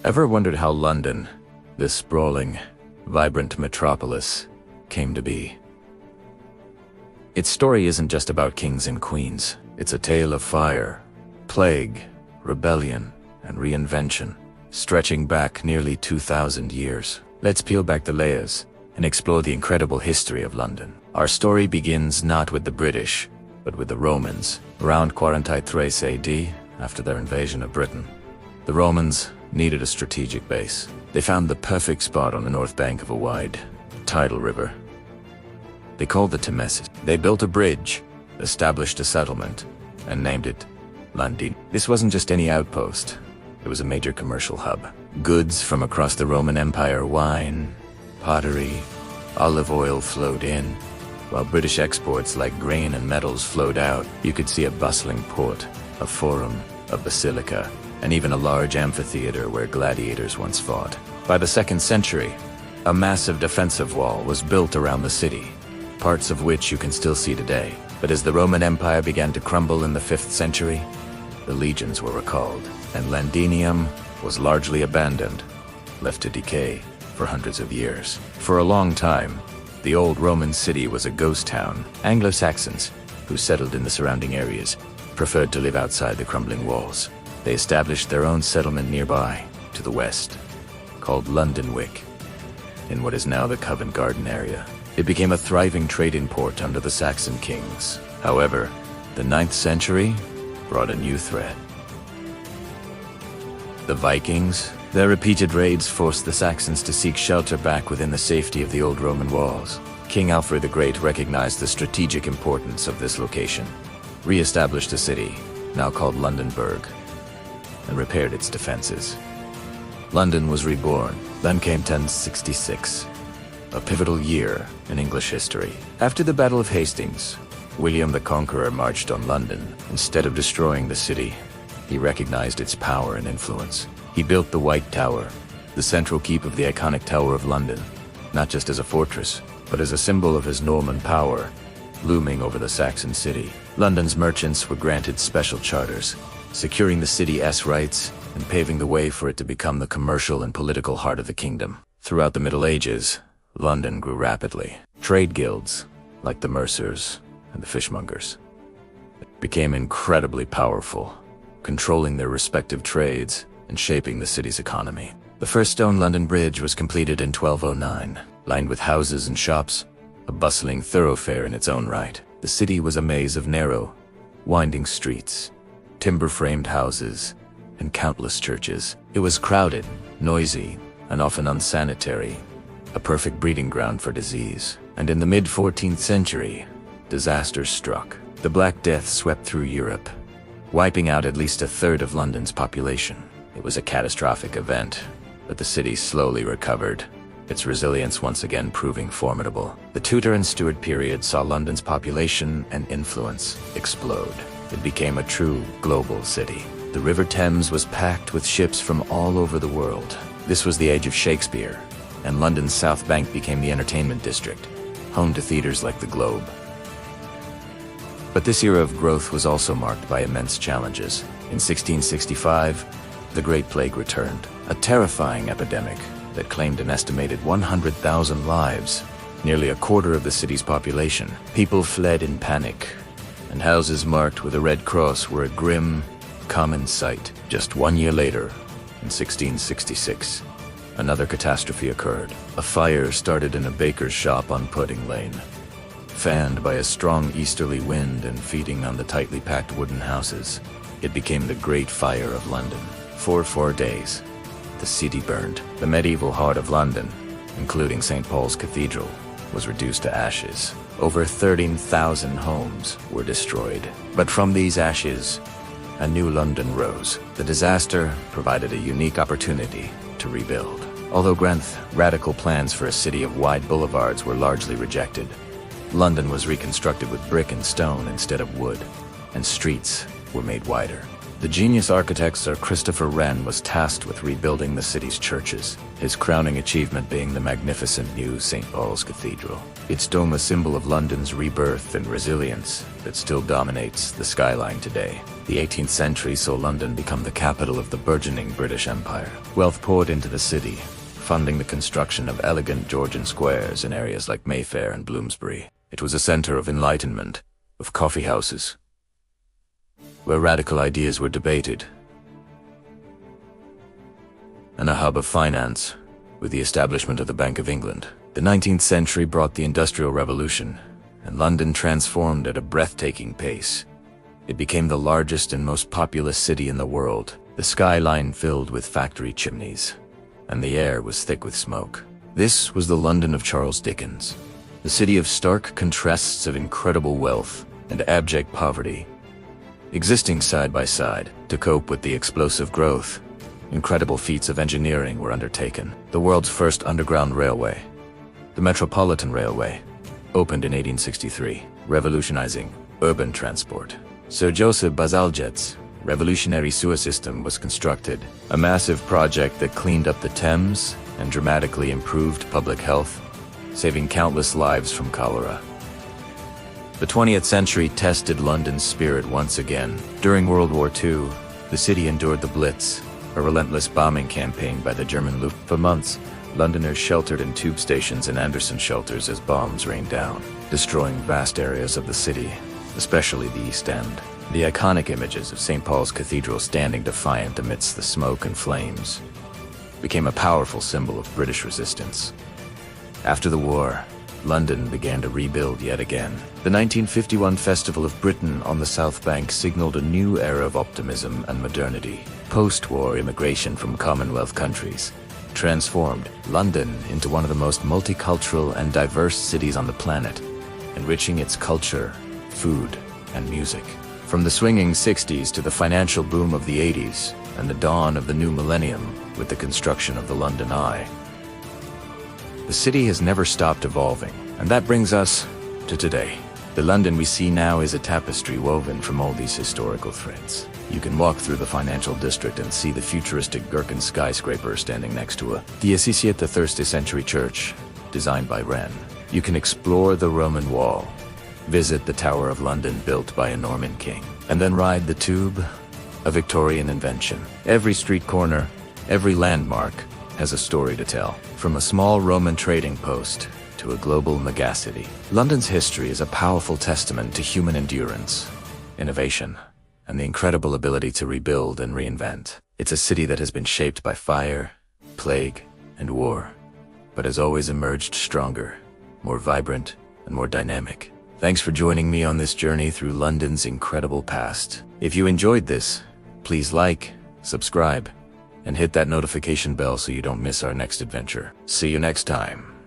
Ever wondered how London, this sprawling, vibrant metropolis, came to be? Its story isn't just about kings and queens. It's a tale of fire, plague, rebellion, and reinvention, stretching back nearly 2,000 years. Let's peel back the layers and explore the incredible history of London. Our story begins not with the British, but with the Romans, around 43 AD, after their invasion of Britain. The Romans needed a strategic base. They found the perfect spot on the north bank of a wide, tidal river. They called the Thames. They built a bridge, established a settlement, and named it Londinium. This wasn't just any outpost. It was a major commercial hub. Goods from across the Roman Empire, wine, pottery, olive oil flowed in, while British exports like grain and metals flowed out. You could see a bustling port, a forum, a basilica, and even a large amphitheater where gladiators once fought. By the 2nd century, a massive defensive wall was built around the city, parts of which you can still see today. But as the Roman Empire began to crumble in the 5th century, the legions were recalled, and Londinium was largely abandoned, left to decay for hundreds of years. For a long time, the old Roman city was a ghost town. Anglo-Saxons, who settled in the surrounding areas, preferred to live outside the crumbling walls. They established their own settlement nearby, to the west, called Londonwick, in what is now the Covent Garden area. It became a thriving trading port under the Saxon kings. However, the 9th century brought a new threat. The Vikings. Their repeated raids forced the Saxons to seek shelter back within the safety of the old Roman walls. King Alfred the Great recognized the strategic importance of this location, re-established a city, now called Londonburg, and repaired its defenses. London was reborn. Then came 1066, a pivotal year in English history. After the Battle of Hastings, William the Conqueror marched on London. Instead of destroying the city, he recognized its power and influence. He built the White Tower, the central keep of the iconic Tower of London, not just as a fortress, but as a symbol of his Norman power, looming over the Saxon city. London's merchants were granted special charters, securing the city's rights and paving the way for it to become the commercial and political heart of the kingdom. Throughout the Middle Ages, London grew rapidly. Trade guilds, like the mercers and the fishmongers, became incredibly powerful, controlling their respective trades and shaping the city's economy. The first stone London Bridge was completed in 1209, lined with houses and shops, a bustling thoroughfare in its own right. The city was a maze of narrow, winding streets, timber-framed houses, and countless churches. It was crowded, noisy, and often unsanitary, a perfect breeding ground for disease. And in the mid-14th century, disaster struck. The Black Death swept through Europe, wiping out at least a third of London's population. It was a catastrophic event, but the city slowly recovered, its resilience once again proving formidable. The Tudor and Stuart period saw London's population and influence explode. It became a true global city. The River Thames was packed with ships from all over the world. This was the age of Shakespeare, and London's South Bank became the entertainment district, home to theaters like the Globe. But this era of growth was also marked by immense challenges. In 1665, the Great Plague returned, a terrifying epidemic that claimed an estimated 100,000 lives, nearly a quarter of the city's population. People fled in panic, and houses marked with a red cross were a grim, common sight. Just 1 year later, in 1666, another catastrophe occurred. A fire started in a baker's shop on Pudding Lane. Fanned by a strong easterly wind and feeding on the tightly packed wooden houses, it became the Great Fire of London. For 4 days, the city burned. The medieval heart of London, including St. Paul's Cathedral, was reduced to ashes. Over 13,000 homes were destroyed. But from these ashes, a new London rose. The disaster provided a unique opportunity to rebuild. Although radical plans for a city of wide boulevards were largely rejected, London was reconstructed with brick and stone instead of wood, and streets were made wider. The genius architect Sir Christopher Wren was tasked with rebuilding the city's churches, his crowning achievement being the magnificent new St. Paul's Cathedral. Its dome a symbol of London's rebirth and resilience that still dominates the skyline today. The 18th century saw London become the capital of the burgeoning British Empire. Wealth poured into the city, funding the construction of elegant Georgian squares in areas like Mayfair and Bloomsbury. It was a center of enlightenment, of coffee houses, where radical ideas were debated, and a hub of finance, with the establishment of the Bank of England. The 19th century brought the Industrial Revolution, and London transformed at a breathtaking pace. It became the largest and most populous city in the world, the skyline filled with factory chimneys, and the air was thick with smoke. This was the London of Charles Dickens, the city of stark contrasts of incredible wealth and abject poverty, existing side by side. To cope with the explosive growth, incredible feats of engineering were undertaken. The world's first underground railway, the Metropolitan Railway, opened in 1863, revolutionizing urban transport. Sir Joseph Bazalgette's revolutionary sewer system was constructed, a massive project that cleaned up the Thames and dramatically improved public health, saving countless lives from cholera. The 20th century tested London's spirit once again. During World War II, the city endured the Blitz, a relentless bombing campaign by the German Luft. For months, Londoners sheltered in tube stations and Anderson shelters as bombs rained down, destroying vast areas of the city, especially the East End. The iconic images of St. Paul's Cathedral standing defiant amidst the smoke and flames became a powerful symbol of British resistance. After the war, London began to rebuild yet again. The 1951 Festival of Britain on the South Bank signaled a new era of optimism and modernity. Post-war immigration from Commonwealth countries transformed London into one of the most multicultural and diverse cities on the planet, enriching its culture, food, and music. From the swinging 60s to the financial boom of the 80s and the dawn of the new millennium with the construction of the London Eye, the city has never stopped evolving, and that brings us to today. The London we see now is a tapestry woven from all these historical threads. You can walk through the financial district and see the futuristic Gherkin skyscraper standing next to the Assisi at the 3rd century church, designed by Wren. You can explore the Roman Wall, visit the Tower of London built by a Norman king, and then ride the Tube, a Victorian invention. Every street corner, every landmark has a story to tell. From a small Roman trading post to a global megacity, London's history is a powerful testament to human endurance, innovation, and the incredible ability to rebuild and reinvent. It's a city that has been shaped by fire, plague, and war, but has always emerged stronger, more vibrant, and more dynamic. Thanks for joining me on this journey through London's incredible past. If you enjoyed this, please like, subscribe, and hit that notification bell so you don't miss our next adventure. See you next time.